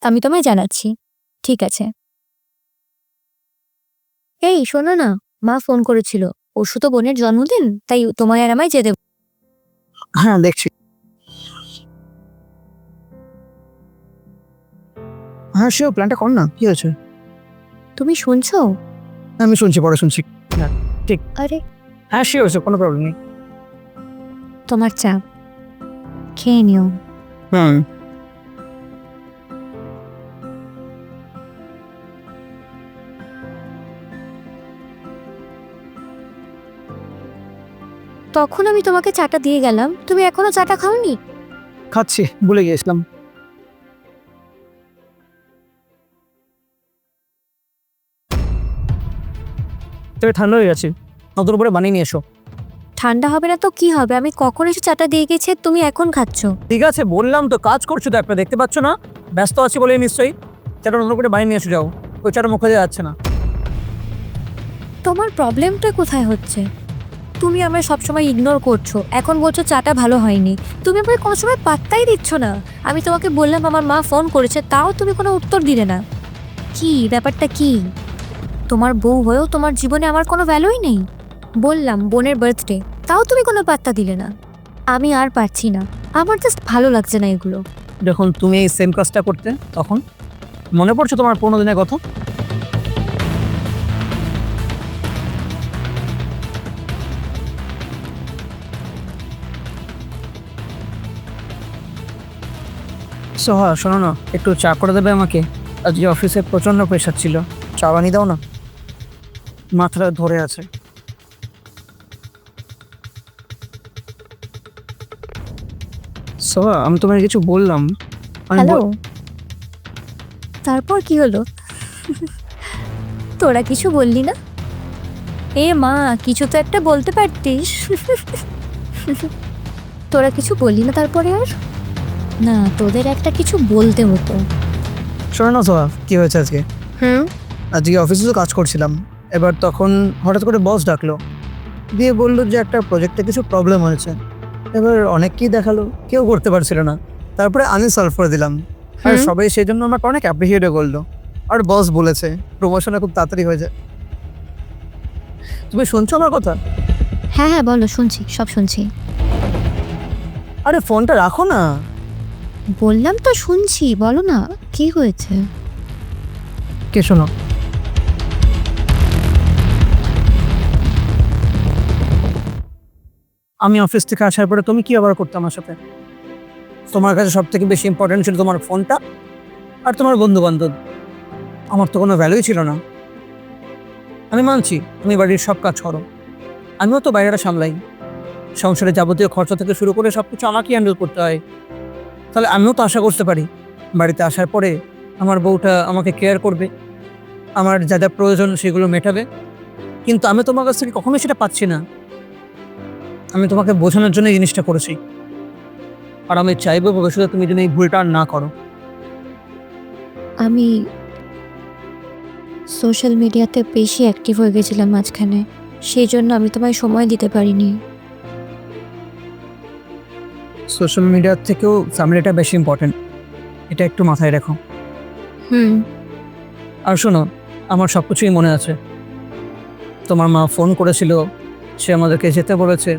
আমি তোমায় জানাচ্ছি। ঠিক আছে। এই শোনো না, মা ফোন করেছিল। পরশু তো বোনের জন্মদিন, তাই তোমায় আর আমায় যেতে। হ্যাঁ দেখছি। হ্যাঁ শিওর, প্ল্যানটা কর না, কি হয়েছে? তুমি শুনছো? আমি শুনছি, পরে শুনছি। হ্যাঁ ঠিক। আরে হ্যাঁ শিওর, কোনো প্রবলেম নেই। তোমার চা খেয়ে নিও। হুম। তখন আমি তোমাকে চাটা দিয়ে গেলাম, তুমি এখনো চাটা খাওনি? খাচ্ছি, ভুলে গিয়েছিলাম। তবে ঠান্ডা হয়ে গেছে, নতুন করে বানিয়ে নিয়ে এসো। ঠান্ডা হবে না তো কি হবে? আমি কখন এসে চাটা দিয়ে গেছি, আর তুমি এখন খাচ্ছ? ঠিক আছে বললাম তো, কাজ করছো তো একটা, দেখতে পাচ্ছ না? ব্যস্ত আছি বলে নিশ্চয়ই। চাটা নতুন করে বানিয়ে নিয়ে এসো, যাও। ওই চাটা মুখে দেওয়া যাচ্ছে না। তোমার প্রবলেমটা কোথায় হচ্ছে? তুমি আমায় সবসময় ইগনোর করছো, এখন বলছো চাটা ভালো হয়নি। তুমি আমাকে কোনো সময় পাত্তাই দিচ্ছ না। আমি তোমাকে বললাম আমার মা ফোন করেছে, তাও তুমি কোনো উত্তর দিলে না। কি ব্যাপারটা কি? তোমার বউ হয়েও তোমার জীবনে আমার কোনো ভ্যালুই নেই। বললাম বোনের বার্থডে, তাও তুমি কোনো পাত্তা দিলে না। আমি আর পারছি না, আমার জাস্ট ভালো লাগছে না এগুলো। যখন তুমি এই সেম কাজটা করতে, তখন মনে পড়ছে তোমার 15 দিনের কথা? সোহা শোনো না, একটু চা করে দেবে আমাকে? আজকে অফিসে প্রচন্ড প্রেশার ছিল, চা বানিয়ে দাও না, মাথাটা ধরে আছে। সোহা আমি তোমায় কিছু বললাম। আমি হ্যালো, তারপর কি হলো? তোরা কিছু বললি না? এ মা, কিছু তো একটা বলতে পারতিস। তোরা কিছু বললি না তারপরে আর? না, তোদের একটা কিছু বলতে হতো। শোনো না সোহা, কি হয়েছে আজকে? আজকে অফিসে তো কাজ করছিলাম, এবার তখন হঠাৎ করে বস ডাকলো, দিয়ে বললো যে একটা প্রজেক্টে কিছু প্রবলেম হয়েছে। এবার অনেককেই দেখালো, কেউ করতে পারছিল না। তারপরে আমি সলভ করে দিলাম, আর হুম। সবাই সেই জন্য আমাকে অনেক অ্যাপ্রিসিয়েটও করলো। আর বস বলেছে প্রমোশনটা খুব তাড়াতাড়ি হয়ে যায়। তুমি শুনছো আমার কথা? হ্যাঁ হ্যাঁ বলো, শুনছি, সব শুনছি। আরে ফোনটা রাখো না। বললাম তো শুনছি, বলো না কি হয়েছে। কে শোনো, আমি অফিস থেকে আসার পরে তুমি কি আবার করতে আমার সাথে? তোমার কাছে সব থেকে বেশি ইম্পর্টেন্ট ছিল তোমার ফোনটা আর তোমার বন্ধু বান্ধব। আমার তো কোনো ভ্যালুই ছিল না। আমি মানছি তুমি বাড়ির সব কাজ করো, আমিও তো বাইরেটা সামলাই। সংসারে যাবতীয় খরচা থেকে শুরু করে সব কিছু আমাকেই হ্যান্ডেল করতে হয়। তাহলে আমিও তো আশা করতে পারি বাড়িতে আসার পরে আমার বউটা আমাকে কেয়ার করবে, আমার যা যা প্রয়োজন সেগুলো মেটাবে। কিন্তু আমি তোমার কাছ থেকে কখনোই সেটা পাচ্ছি না। আমি তোমাকে বোঝানোর জন্য এই জিনিসটা করেছি, আর আমি চাইবো ভবিষ্যতে তুমি যেন এই ভুলটা আর না করো। আমি সোশ্যাল মিডিয়াতে বেশি অ্যাক্টিভ হয়ে গেছিলাম মাঝখানে, সেই জন্য আমি তোমায় সময় দিতে পারিনি। সোশ্যাল মিডিয়ার থেকেও ফ্যামিলিটা বেশি ইম্পর্টেন্ট, এটা একটু মাথায় রেখো। হুম। আর শোনো, আমার সব কিছুই মনে আছে। তোমার মা ফোন করেছিল, সে আমাদেরকে যেতে বলেছে,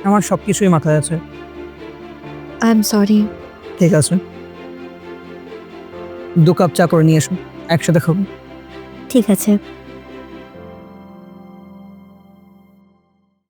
আমার সব কিছুই মাথায় আছে। I am sorry. ঠিক আছে, 2 কাপ চা করে নিয়ে এসো, একসাথে খাবো। ঠিক আছে।